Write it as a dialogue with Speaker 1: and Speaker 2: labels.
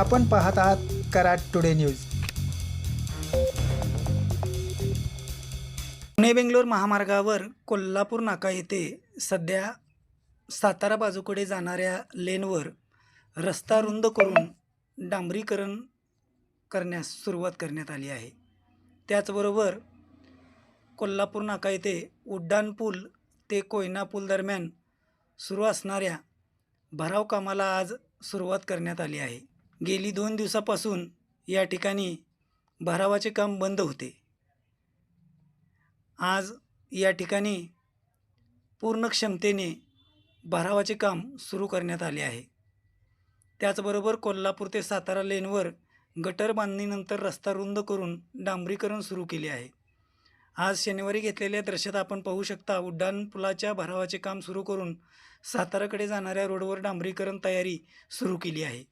Speaker 1: आपण पाहत आहात कराड टुडे न्यूज। पुणे बेंगलोर महामार्गावर कोल्हापूर नाका येथे सध्या सातारा बाजूकडे जाणाऱ्या लेनवर रस्ता रुंद करून डांबरीकरण करण्यास सुरुवात करण्यात आली आहे। त्याचबरोबर कोल्हापूर नाका येथे उड्डाण पूल ते कोयना पूल दरम्यान सुरू असणाऱ्या भराव कामाला आज सुरुवात करण्यात आली आहे। गेली 2 दिवसापासून या ठिकाणी भरावाचे काम बंद होते। आज या ठिकाणी पूर्ण क्षमतेने भरावाचे काम सुरू करण्यात आले आहे। त्याचबरोबर कोल्हापूर ते सातारा लेनवर गटर बांधणीनंतर रस्ता रुंद करून डांबरीकरण सुरू केले आहे। आज शनिवारी घेतलेल्या दृश्यात आपण पाहू शकता उड्डाण पुलाच्या भरावाचे काम सुरू करून साताराकडे जाणाऱ्या रोडवर डांबरीकरण तयारी सुरू केली आहे।